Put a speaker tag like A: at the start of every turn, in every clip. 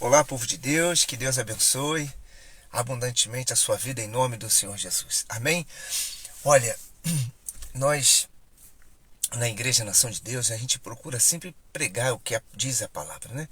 A: Olá, povo de Deus, que Deus abençoe abundantemente a sua vida em nome do Senhor Jesus. Amém? Olha, nós na Igreja Nação de Deus, a gente procura sempre pregar o que diz a palavra, né?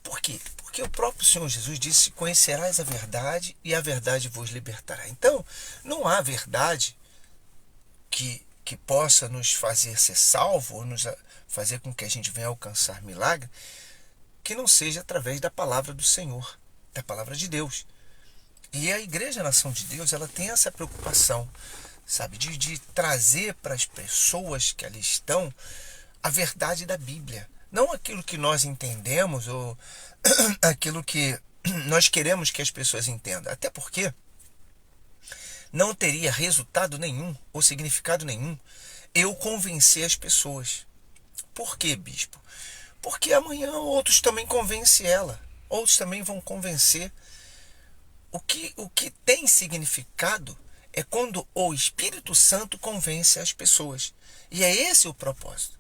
A: Por quê? Porque o próprio Senhor Jesus disse: conhecerás a verdade e a verdade vos libertará. Então, não há verdade que possa nos fazer ser salvo ou nos fazer com que a gente venha alcançar milagre que não seja através da palavra do Senhor, da palavra de Deus. E a Igreja Nação de Deus, ela tem essa preocupação, sabe, de trazer para as pessoas que ali estão a verdade da Bíblia. Não aquilo que nós entendemos ou aquilo que nós queremos que as pessoas entendam. Até porque não teria resultado nenhum ou significado nenhum eu convencer as pessoas. Por quê, bispo? Porque amanhã outros também convencem ela. Outros também vão convencer. O que tem significado é quando o Espírito Santo convence as pessoas. E é esse o propósito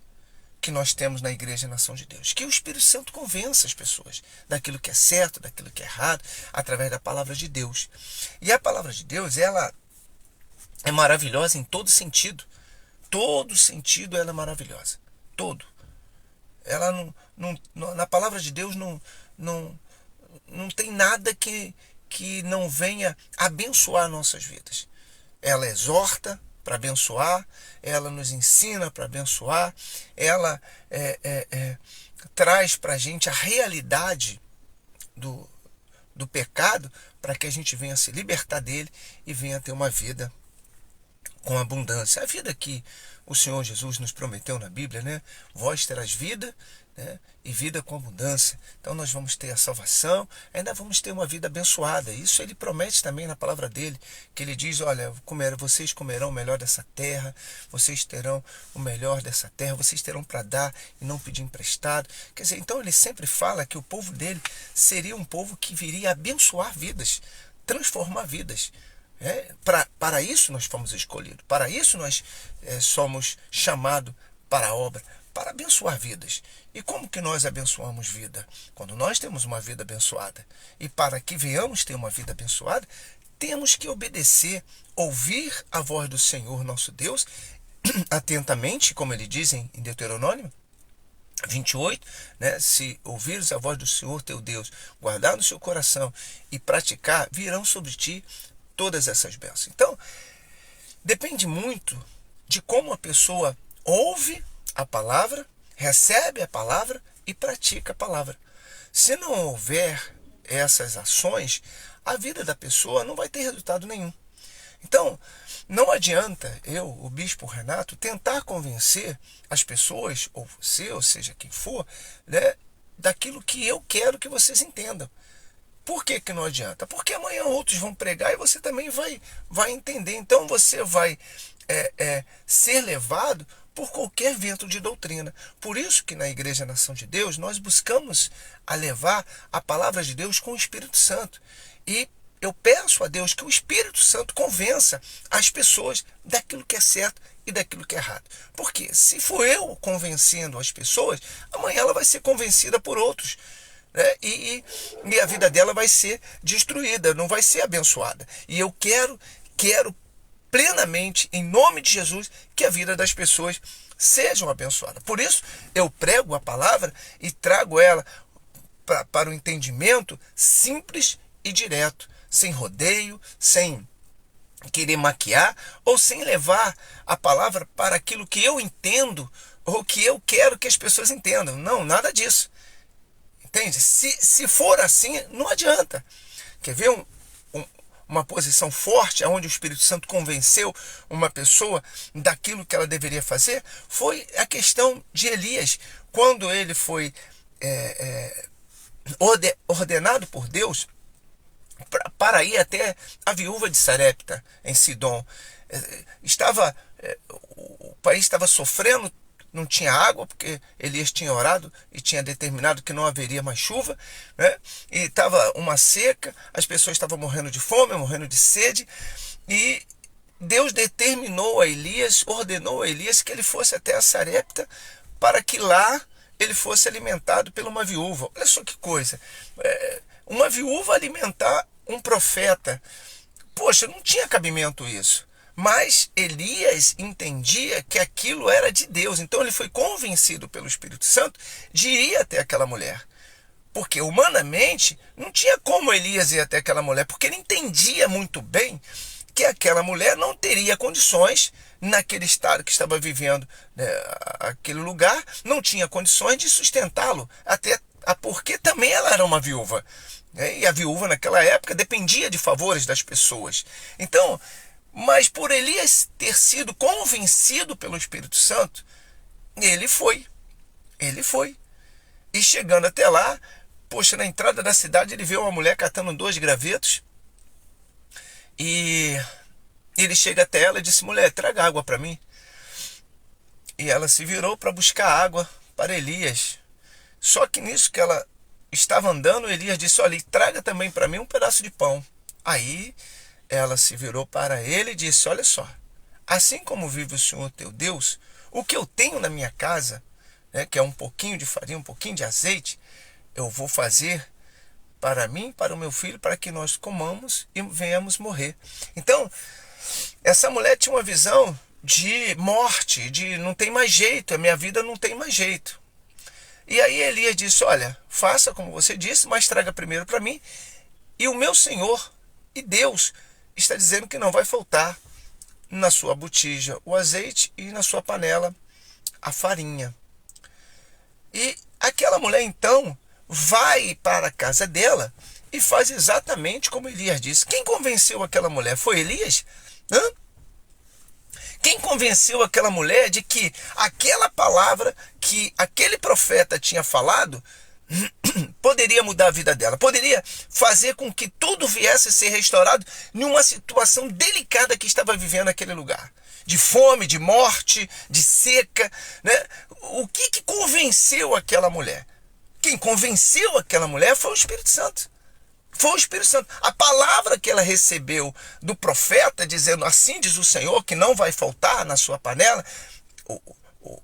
A: que nós temos na Igreja Nação de Deus. Que o Espírito Santo convença as pessoas daquilo que é certo, daquilo que é errado, através da palavra de Deus. E a palavra de Deus, ela é maravilhosa em todo sentido. Todo sentido ela é maravilhosa. Todo. Ela na palavra de Deus não tem nada que não venha abençoar nossas vidas. Ela exorta para abençoar, ela nos ensina para abençoar, ela traz para a gente a realidade do pecado para que a gente venha se libertar dele e venha ter uma vida com abundância. A vida que o Senhor Jesus nos prometeu na Bíblia, né? Vós terás vida, né? E vida com abundância. Então nós vamos ter a salvação, ainda vamos ter uma vida abençoada. Isso ele promete também na palavra dele, que ele diz: olha, vocês comerão o melhor dessa terra, vocês terão o melhor dessa terra, vocês terão para dar e não pedir emprestado. Quer dizer, então ele sempre fala que o povo dele seria um povo que viria abençoar vidas, transformar vidas. Para isso nós fomos escolhidos, para isso nós somos chamados para a obra, para abençoar vidas. E como que nós abençoamos vida? Quando nós temos uma vida abençoada. E para que venhamos ter uma vida abençoada, temos que obedecer, ouvir a voz do Senhor nosso Deus, atentamente, como ele diz em Deuteronômio 28, né? Se ouvires a voz do Senhor teu Deus, guardar no seu coração e praticar, virão sobre ti todas essas bênçãos. Então, depende muito de como a pessoa ouve a palavra, recebe a palavra e pratica a palavra. Se não houver essas ações, a vida da pessoa não vai ter resultado nenhum. Então, não adianta eu, o bispo Renato, tentar convencer as pessoas, ou você, ou seja, quem for, né, daquilo que eu quero que vocês entendam. Por que não adianta? Porque amanhã outros vão pregar e você também vai entender. Então você vai ser levado por qualquer vento de doutrina. Por isso que na Igreja Nação de Deus nós buscamos a levar a palavra de Deus com o Espírito Santo. E eu peço a Deus que o Espírito Santo convença as pessoas daquilo que é certo e daquilo que é errado. Porque se for eu convencendo as pessoas, amanhã ela vai ser convencida por outros. E a vida dela vai ser destruída, não vai ser abençoada. E eu quero plenamente, em nome de Jesus, que a vida das pessoas sejam abençoadas. Por isso, eu prego a palavra e trago ela para o entendimento simples e direto, sem rodeio, sem querer maquiar ou sem levar a palavra para aquilo que eu entendo ou que eu quero que as pessoas entendam. Não, nada disso. Entende? Se for assim, não adianta. Quer ver uma posição forte, onde o Espírito Santo convenceu uma pessoa daquilo que ela deveria fazer? Foi a questão de Elias. Quando ele foi ordenado por Deus para ir até a viúva de Sarepta, em Sidom. O país estava sofrendo, não tinha água, porque Elias tinha orado e tinha determinado que não haveria mais chuva, né? E estava uma seca, as pessoas estavam morrendo de fome, morrendo de sede, e Deus determinou a Elias, ordenou a Elias que ele fosse até a Sarepta, para que lá ele fosse alimentado por uma viúva. Olha só que coisa. uma viúva alimentar um profeta. Poxa, não tinha cabimento isso. Mas Elias entendia que aquilo era de Deus. Então ele foi convencido pelo Espírito Santo de ir até aquela mulher. Porque humanamente não tinha como Elias ir até aquela mulher, porque ele entendia muito bem que aquela mulher não teria condições, naquele estado que estava vivendo, né, aquele lugar, não tinha condições de sustentá-lo, até porque também ela era uma viúva, né, e a viúva naquela época dependia de favores das pessoas. Então, mas por Elias ter sido convencido pelo Espírito Santo, ele foi. E chegando até lá, poxa, na entrada da cidade ele viu uma mulher catando 2 gravetos. E ele chega até ela e disse: mulher, traga água para mim. E ela se virou para buscar água para Elias. Só que nisso que ela estava andando, Elias disse: olha, traga também para mim um pedaço de pão. Aí ela se virou para ele e disse: olha só, assim como vive o Senhor teu Deus, o que eu tenho na minha casa, né, que é um pouquinho de farinha, um pouquinho de azeite, eu vou fazer para mim, para o meu filho, para que nós comamos e venhamos morrer. Então, essa mulher tinha uma visão de morte, de não tem mais jeito, a minha vida não tem mais jeito. E aí Elias disse: olha, faça como você disse, mas traga primeiro para mim. E o meu Senhor e Deus está dizendo que não vai faltar na sua botija o azeite e na sua panela a farinha. E aquela mulher então vai para a casa dela e faz exatamente como Elias disse. Quem convenceu aquela mulher? Foi Elias? Quem convenceu aquela mulher de que aquela palavra que aquele profeta tinha falado poderia mudar a vida dela, poderia fazer com que tudo viesse a ser restaurado em uma situação delicada que estava vivendo naquele lugar, de fome, de morte, de seca, né? O que convenceu aquela mulher? Quem convenceu aquela mulher foi o Espírito Santo. Foi o Espírito Santo. A palavra que ela recebeu do profeta, dizendo: assim diz o Senhor, que não vai faltar na sua panela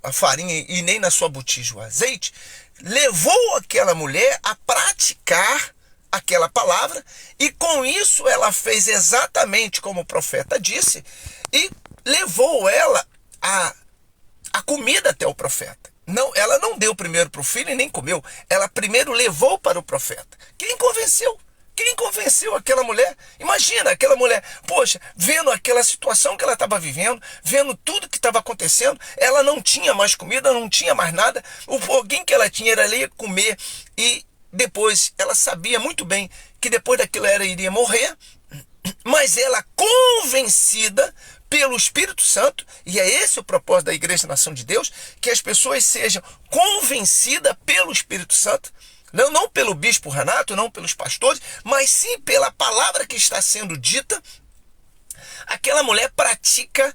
A: a farinha e nem na sua botija o azeite, levou aquela mulher a praticar aquela palavra, e com isso ela fez exatamente como o profeta disse, e levou ela a comida até o profeta. Não, ela não deu primeiro para o filho e nem comeu. Ela primeiro levou para o profeta. Quem convenceu? Quem convenceu aquela mulher? Imagina, aquela mulher, poxa, vendo aquela situação que ela estava vivendo, vendo tudo que estava acontecendo, ela não tinha mais comida, não tinha mais nada. O pouquinho que ela tinha era ali comer, e depois ela sabia muito bem que depois daquilo ela iria morrer, mas ela, convencida pelo Espírito Santo, e é esse o propósito da Igreja Nação de Deus, que as pessoas sejam convencidas pelo Espírito Santo, não pelo bispo Renato, não pelos pastores, mas sim pela palavra que está sendo dita. Aquela mulher pratica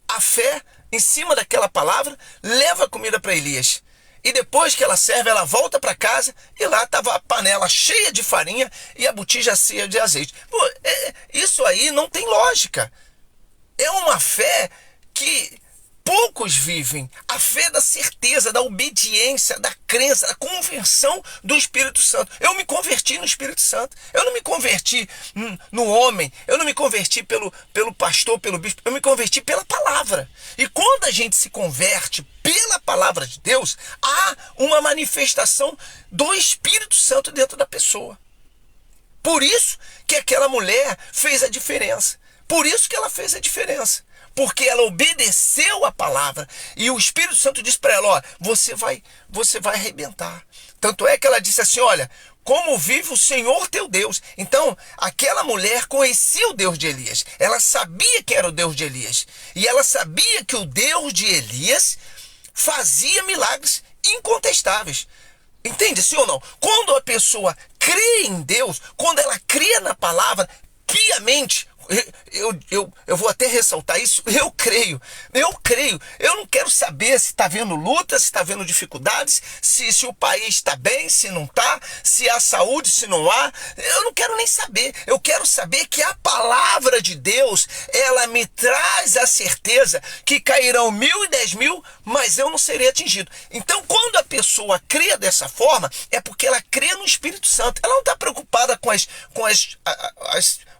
A: a fé em cima daquela palavra, leva a comida para Elias. E depois que ela serve, ela volta para casa e lá estava a panela cheia de farinha e a botija cheia de azeite. Pô, isso aí não tem lógica. É uma fé que poucos vivem. A fé da certeza, da obediência, da crença, da conversão do Espírito Santo. Eu me converti no Espírito Santo. Eu não me converti no homem. Eu não me converti pelo pastor, pelo bispo. Eu me converti pela palavra. E quando a gente se converte pela palavra de Deus, há uma manifestação do Espírito Santo dentro da pessoa. Por isso que aquela mulher fez a diferença. Por isso que ela fez a diferença. Porque ela obedeceu a palavra. E o Espírito Santo disse para ela: ó, você vai arrebentar. Tanto é que ela disse assim: olha, como vive o Senhor teu Deus. Então, aquela mulher conhecia o Deus de Elias. Ela sabia que era o Deus de Elias. E ela sabia que o Deus de Elias fazia milagres incontestáveis. Entende, sim ou não? Quando a pessoa crê em Deus, quando ela crê na palavra, piamente, eu vou até ressaltar isso, eu creio, eu não quero saber se está havendo luta, se está havendo dificuldades, se o país está bem, se não está, se há saúde, se não há, eu não quero nem saber, eu quero saber que a palavra de Deus, ela me traz a certeza que cairão 1.000 e 10.000, mas eu não serei atingido. Então, quando a pessoa crê dessa forma, é porque ela crê no Espírito Santo, ela não está preocupada com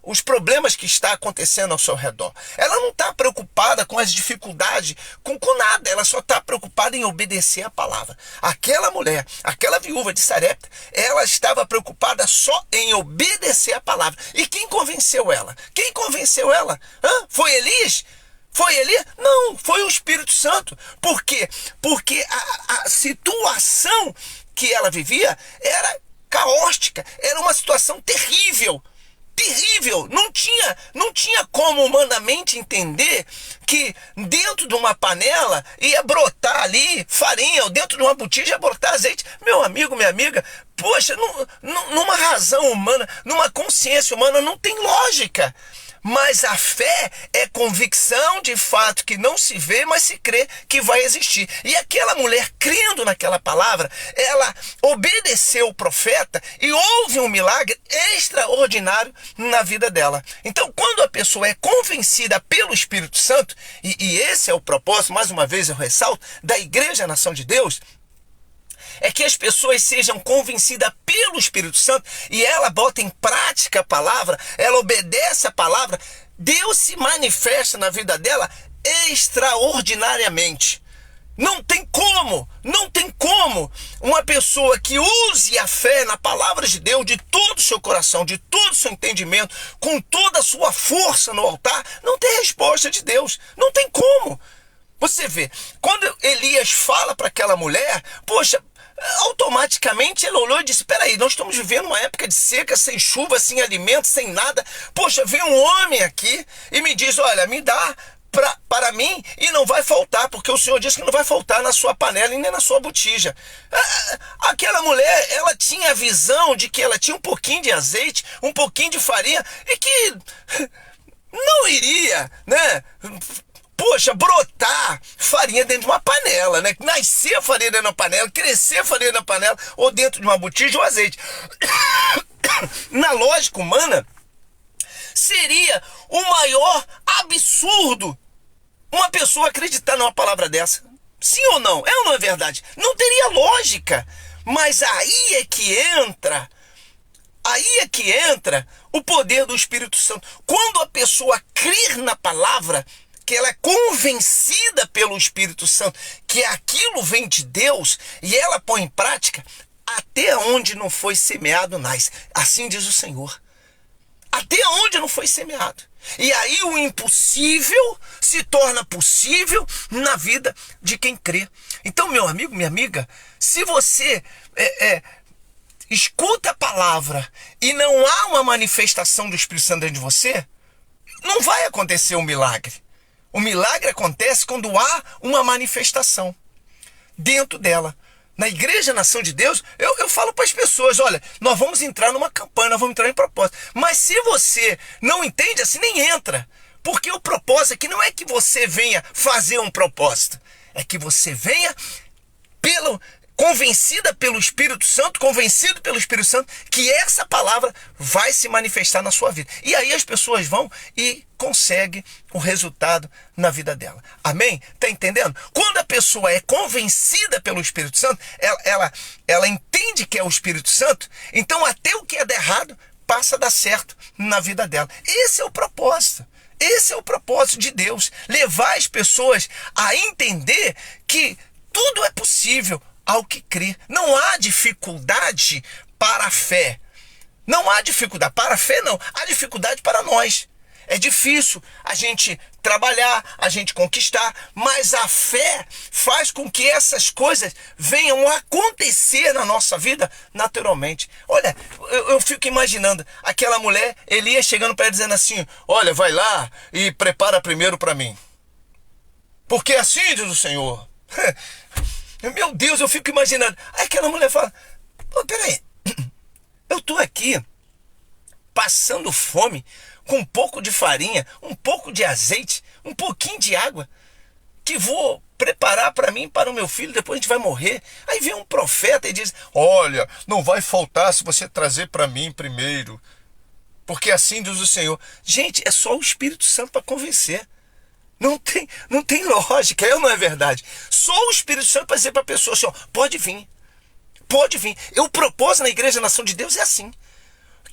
A: os problemas que está acontecendo ao seu redor. Ela não está preocupada com as dificuldades, com nada. Ela só está preocupada em obedecer a palavra. Aquela mulher, aquela viúva de Sarepta, ela estava preocupada só em obedecer a palavra. E quem convenceu ela? Quem convenceu ela? Foi Elias? Foi Elias? Não, foi o Espírito Santo. Por quê? Porque a situação que ela vivia era caótica, era uma situação terrível. Terrível, não tinha como humanamente entender que dentro de uma panela ia brotar ali farinha, ou dentro de uma botija ia brotar azeite. Meu amigo, minha amiga, poxa, numa razão humana, numa consciência humana, não tem lógica. Mas a fé é convicção de fato que não se vê, mas se crê que vai existir. E aquela mulher, crendo naquela palavra, ela obedeceu o profeta e houve um milagre extraordinário na vida dela. Então, quando a pessoa é convencida pelo Espírito Santo, e esse é o propósito, mais uma vez eu ressalto, da Igreja Nação de Deus, é que as pessoas sejam convencidas pelo Espírito Santo e ela bota em prática a palavra, ela obedece a palavra, Deus se manifesta na vida dela extraordinariamente. Não tem como uma pessoa que use a fé na palavra de Deus de todo o seu coração, de todo o seu entendimento, com toda a sua força no altar, não ter resposta de Deus. Não tem como. Você vê, quando Elias fala para aquela mulher, poxa, automaticamente ele olhou e disse, peraí, nós estamos vivendo uma época de seca, sem chuva, sem alimento, sem nada. Poxa, vem um homem aqui e me diz, olha, me dá para mim e não vai faltar, porque o Senhor disse que não vai faltar na sua panela e nem na sua botija. Aquela mulher, ela tinha a visão de que ela tinha um pouquinho de azeite, um pouquinho de farinha e que não iria, né, poxa, brotar farinha dentro de uma panela, né? Nascer farinha dentro de uma panela, crescer farinha na panela, ou dentro de uma botija ou azeite. Na lógica humana, seria o maior absurdo uma pessoa acreditar numa palavra dessa. Sim ou não? É ou não é verdade? Não teria lógica. Mas aí é que entra o poder do Espírito Santo. Quando a pessoa crer na palavra, que ela é convencida pelo Espírito Santo que aquilo vem de Deus e ela põe em prática, até onde não foi semeado nasce. Assim diz o Senhor. Até onde não foi semeado. E aí o impossível se torna possível na vida de quem crê. Então, meu amigo, minha amiga, se você escuta a palavra e não há uma manifestação do Espírito Santo dentro de você, não vai acontecer um milagre. O milagre acontece quando há uma manifestação dentro dela. Na Igreja Nação de Deus, eu falo para as pessoas, olha, nós vamos entrar numa campanha, nós vamos entrar em propósito. Mas se você não entende, assim nem entra. Porque o propósito aqui não é que você venha fazer um propósito. É que você venha convencido pelo Espírito Santo, que essa palavra vai se manifestar na sua vida. E aí as pessoas vão e conseguem o resultado na vida dela. Amém? Tá entendendo? Quando a pessoa é convencida pelo Espírito Santo, ela entende que é o Espírito Santo, então até o que é de errado passa a dar certo na vida dela. Esse é o propósito. Esse é o propósito de Deus. Levar as pessoas a entender que tudo é possível ao que crê. Não há dificuldade para a fé. Não há dificuldade para a fé, não. Há dificuldade para nós. É difícil a gente trabalhar, a gente conquistar, mas a fé faz com que essas coisas venham a acontecer na nossa vida naturalmente. Olha, eu fico imaginando aquela mulher, Elias chegando para ela dizendo assim, olha, vai lá e prepara primeiro para mim. Porque assim diz o Senhor. Meu Deus, eu fico imaginando. Aí aquela mulher fala, peraí, eu estou aqui passando fome, com um pouco de farinha, um pouco de azeite, um pouquinho de água, que vou preparar para mim e para o meu filho, depois a gente vai morrer. Aí vem um profeta e diz: olha, não vai faltar se você trazer para mim primeiro, porque assim diz o Senhor. Gente, é só o Espírito Santo para convencer. Não tem lógica, não é verdade? Só o Espírito Santo para dizer para a pessoa assim: ó, pode vir, pode vir. Eu propus na Igreja Nação de Deus é assim.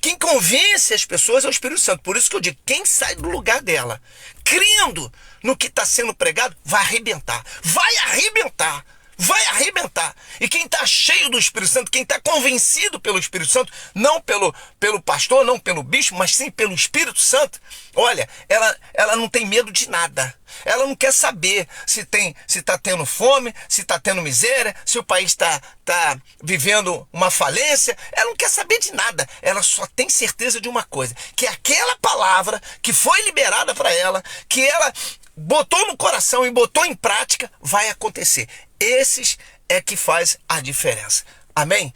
A: Quem convence as pessoas é o Espírito Santo. Por isso que eu digo, quem sai do lugar dela, crendo no que está sendo pregado, vai arrebentar. Vai arrebentar. Vai arrebentar. E quem está cheio do Espírito Santo, quem está convencido pelo Espírito Santo, não pelo pastor, não pelo bispo, mas sim pelo Espírito Santo, olha, ela não tem medo de nada. Ela não quer saber se está tendo fome, se está tendo miséria, se o país está vivendo uma falência. Ela não quer saber de nada. Ela só tem certeza de uma coisa, que aquela palavra que foi liberada para ela, que ela botou no coração e botou em prática, vai acontecer. Esses é que faz a diferença. Amém?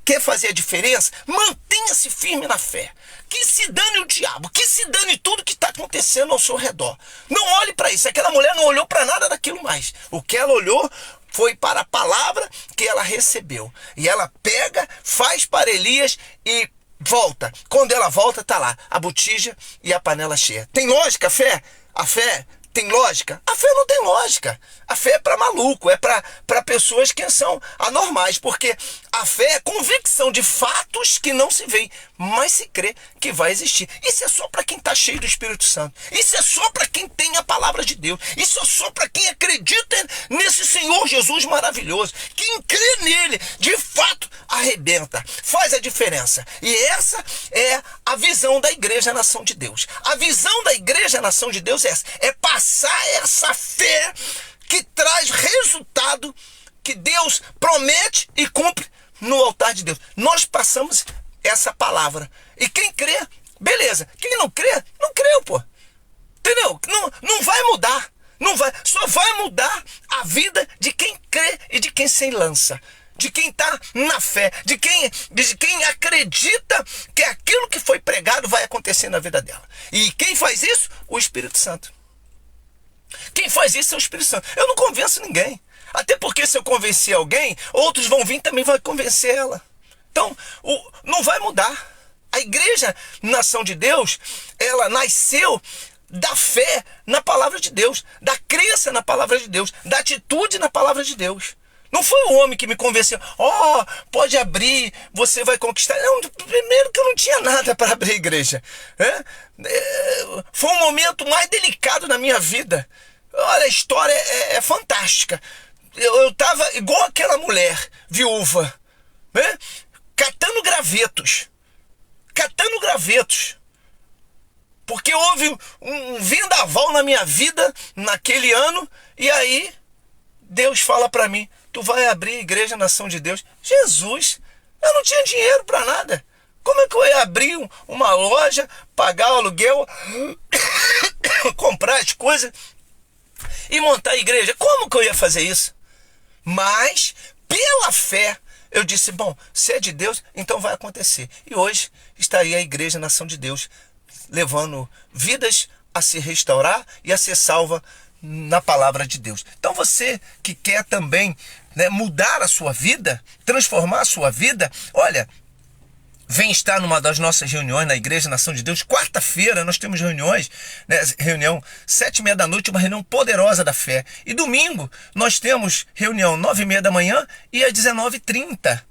A: Quer fazer a diferença? Mantenha-se firme na fé. Que se dane o diabo, que se dane tudo que está acontecendo ao seu redor. Não olhe para isso. Aquela mulher não olhou para nada daquilo mais. O que ela olhou foi para a palavra que ela recebeu. E ela pega, faz para Elias e volta. Quando ela volta, está lá a botija e a panela cheia. Tem lógica a fé? A fé tem lógica? A fé não tem lógica. A fé é para maluco, é para pessoas que são anormais, porque a fé é convicção de fatos que não se veem, mas se crê que vai existir. Isso é só para quem está cheio do Espírito Santo. Isso é só para quem tem a palavra de Deus. Isso é só para quem acredita nesse Senhor Jesus maravilhoso. Quem crê nele, de fato, arrebenta, faz a diferença. E essa é a visão da Igreja Nação de Deus. A visão da Igreja Nação de Deus é essa, é passar essa fé que traz resultado que Deus promete e cumpre no altar de Deus. Nós passamos essa palavra. E quem crê, beleza. Quem não crê, não creu, pô. Entendeu? Não vai mudar. Não vai. Só vai mudar a vida de quem crê e de quem se lança. De quem está na fé. De quem acredita que aquilo que foi pregado vai acontecer na vida dela. E quem faz isso? O Espírito Santo. Quem faz isso é o Espírito Santo. Eu não convenço ninguém. Até porque se eu convencer alguém, outros vão vir e também vão convencer ela. Então, não vai mudar. A Igreja Nação de Deus, ela nasceu da fé na palavra de Deus, da crença na palavra de Deus, da atitude na palavra de Deus. Não foi o homem que me convenceu. Pode abrir, você vai conquistar. Não, primeiro que eu não tinha nada para abrir a igreja. Foi um momento mais delicado na minha vida. Olha, a história é fantástica. Eu estava igual aquela mulher viúva, catando gravetos. Porque houve um vendaval na minha vida naquele ano. E aí Deus fala para mim: tu vai abrir a Igreja Nação de Deus. Jesus, eu não tinha dinheiro para nada. Como é que eu ia abrir uma loja, pagar o aluguel, comprar as coisas e montar a igreja? Como que eu ia fazer isso? Mas, pela fé, eu disse: bom, se é de Deus, então vai acontecer. E hoje está aí a Igreja Nação de Deus, levando vidas a se restaurar e a ser salva na palavra de Deus. Então você que quer também, mudar a sua vida, transformar a sua vida, olha, vem estar numa das nossas reuniões na Igreja Nação de Deus. Quarta-feira nós temos reuniões, reunião 7h30 da noite, uma reunião poderosa da fé. E domingo nós temos reunião 9h30 da manhã e às 19h30.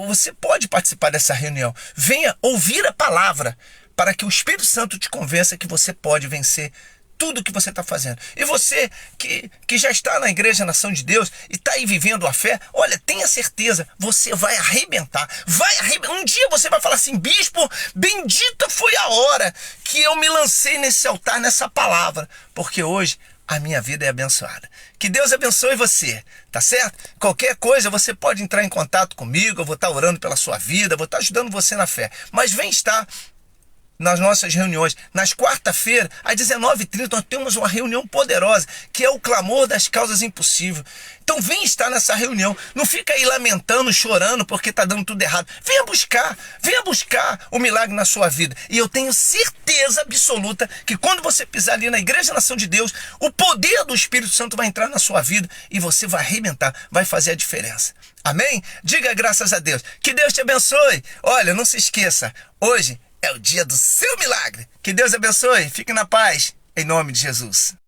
A: Você pode participar dessa reunião. Venha ouvir a palavra para que o Espírito Santo te convença que você pode vencer tudo que você está fazendo. E você que já está na Igreja Nação de Deus e está aí vivendo a fé, olha, tenha certeza, você vai arrebentar. Um dia você vai falar assim: bispo, bendita foi a hora que eu me lancei nesse altar, nessa palavra, porque hoje a minha vida é abençoada. Que Deus abençoe você, tá certo? Qualquer coisa você pode entrar em contato comigo, eu vou estar orando pela sua vida, vou estar ajudando você na fé. Mas vem estar nas nossas reuniões. Nas quarta-feira, às 19h30, nós temos uma reunião poderosa, que é o clamor das causas impossíveis. Então vem estar nessa reunião. Não fica aí lamentando, chorando, porque está dando tudo errado. Venha buscar o milagre na sua vida. E eu tenho certeza absoluta que quando você pisar ali na Igreja Nação de Deus, o poder do Espírito Santo vai entrar na sua vida e você vai arrebentar, vai fazer a diferença. Amém? Diga graças a Deus. Que Deus te abençoe. Olha, não se esqueça, hoje é o dia do seu milagre. Que Deus abençoe. Fique na paz, em nome de Jesus.